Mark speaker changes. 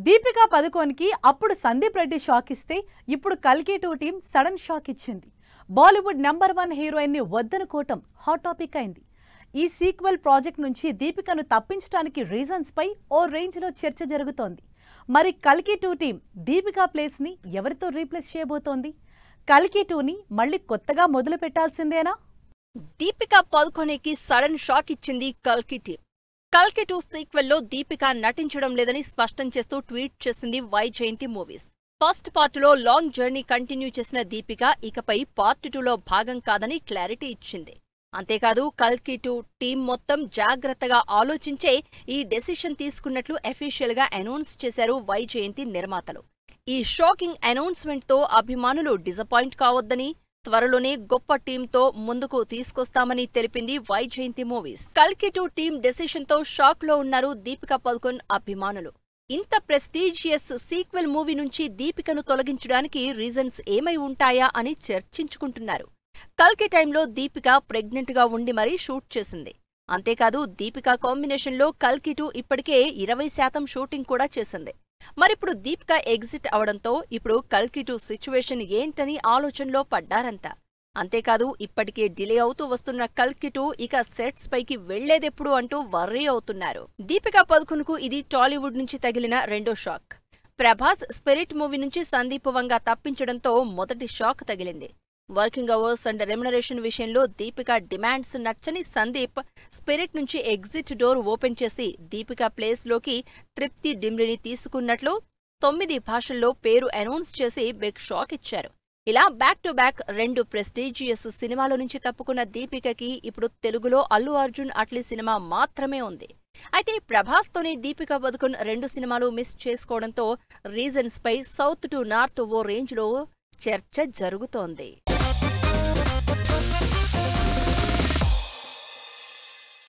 Speaker 1: దీపికా పదుకోన్కి అప్పుడు సందీప్ రెడ్డి షాక్ ఇస్తే ఇప్పుడు కల్కి 2 టీం సడన్ షాక్ ఇచ్చింది. బాలీవుడ్ నంబర్ 1 హీరోయిన్ ని వద్దనుకోవటం హాట్ టాపిక్ అయింది. ఈ సీక్వెల్ ప్రాజెక్ట్ నుంచి దీపికను తప్పించడానికి రీజన్స్ పై ఓ రేంజ్ లో చర్చ జరుగుతోంది. మరి కల్కి 2 టీం దీపికా ప్లేస్ ని ఎవరితో రీప్లేస్ చేయబోతోంది? కల్కి 2 ని మళ్ళీ కొత్తగా మొదలు పెట్టాల్సిందేనా?
Speaker 2: దీపికా పదుకొనేకి సడన్ షాక్ ఇచ్చింది కల్కి టీం. కల్కి 2 సీక్వెల్లో దీపిక నటించడం లేదని స్పష్టం చేస్తూ ట్వీట్ చేసింది వైజయంతి మూవీస్. ఫస్ట్ పార్టులో లాంగ్ జర్నీ కంటిన్యూ చేసిన దీపిక ఇకపై పార్ట్ 2లో భాగం కాదని క్లారిటీ ఇచ్చింది. అంతేకాదు కల్కి 2 టీం మొత్తం జాగ్రత్తగా ఆలోచించే ఈ డెసిషన్ తీసుకున్నట్లు అఫీషియల్ గా అనౌన్స్ చేశారు వైజయంతి నిర్మాతలు. ఈ షాకింగ్ అనౌన్స్మెంట్ తో అభిమానులు డిసప్పాయింట్ కావద్దని, త్వరలోనే గొప్ప టీంతో ముందుకు తీసుకొస్తామని తెలిపింది వైజయంతి మూవీస్. కల్కి 2 టీం డెసిషన్ తో షాక్ లో ఉన్నారు దీపికా పదుకొన్ అభిమానులు. ఇంత ప్రెస్టీజియస్ సీక్వెల్ మూవీ నుంచి దీపికను తొలగించడానికి రీజన్స్ ఏమై ఉంటాయా అని చర్చించుకుంటున్నారు. కల్కి టైంలో దీపిక ప్రెగ్నెంట్ గా ఉండి మరీ షూట్ చేసింది. అంతేకాదు దీపిక కాంబినేషన్ లో కల్కి 2 ఇప్పటికే 20% షూటింగ్ కూడా చేసింది. మరిప్పుడు దీపిక ఎగ్జిట్ అవడంతో ఇప్పుడు కల్కి 2 సిచ్యువేషన్ ఏంటని ఆలోచనలో పడ్డారంతా. అంతేకాదు ఇప్పటికే డిలే అవుతూ వస్తున్న కల్కి 2 ఇక సెట్స్ పైకి వెళ్లేదెప్పుడు అంటూ వర్రీ అవుతున్నారు. దీపికా పదుకొన్కు ఇది టాలీవుడ్ నుంచి తగిలిన రెండో షాక్. ప్రభాస్ స్పిరిట్ మూవీ నుంచి సందీప్ వంగ తప్పించడంతో మొదటి షాక్ తగిలింది. వర్కింగ్ అవర్స్ అండ్ రెమ్యునరేషన్ విషయంలో దీపిక డిమాండ్స్ నచ్చని సందీప్ స్పిరిట్ నుంచి ఎగ్జిట్ డోర్ ఓపెన్ చేసి దీపిక ప్లేస్ లోకి తృప్తి డిమ్రిని తీసుకున్నట్లు 9 భాషల్లో పేరు అనౌన్స్ చేసి బిగ్ షాక్ ఇచ్చారు. ఇలా బ్యాక్ టు బ్యాక్ 2 ప్రెస్టీజియస్ సినిమాల నుంచి తప్పుకున్న దీపికకి ఇప్పుడు తెలుగులో అల్లు అర్జున్ అట్లీ సినిమా మాత్రమే ఉంది. అయితే ప్రభాస్ తోనే దీపికా పదుకొన్ 2 సినిమాలు మిస్ చేసుకోవడంతో రీజన్స్ పై సౌత్ టు నార్త్ ఓ రేంజ్ లో చర్చ జరుగుతోంది.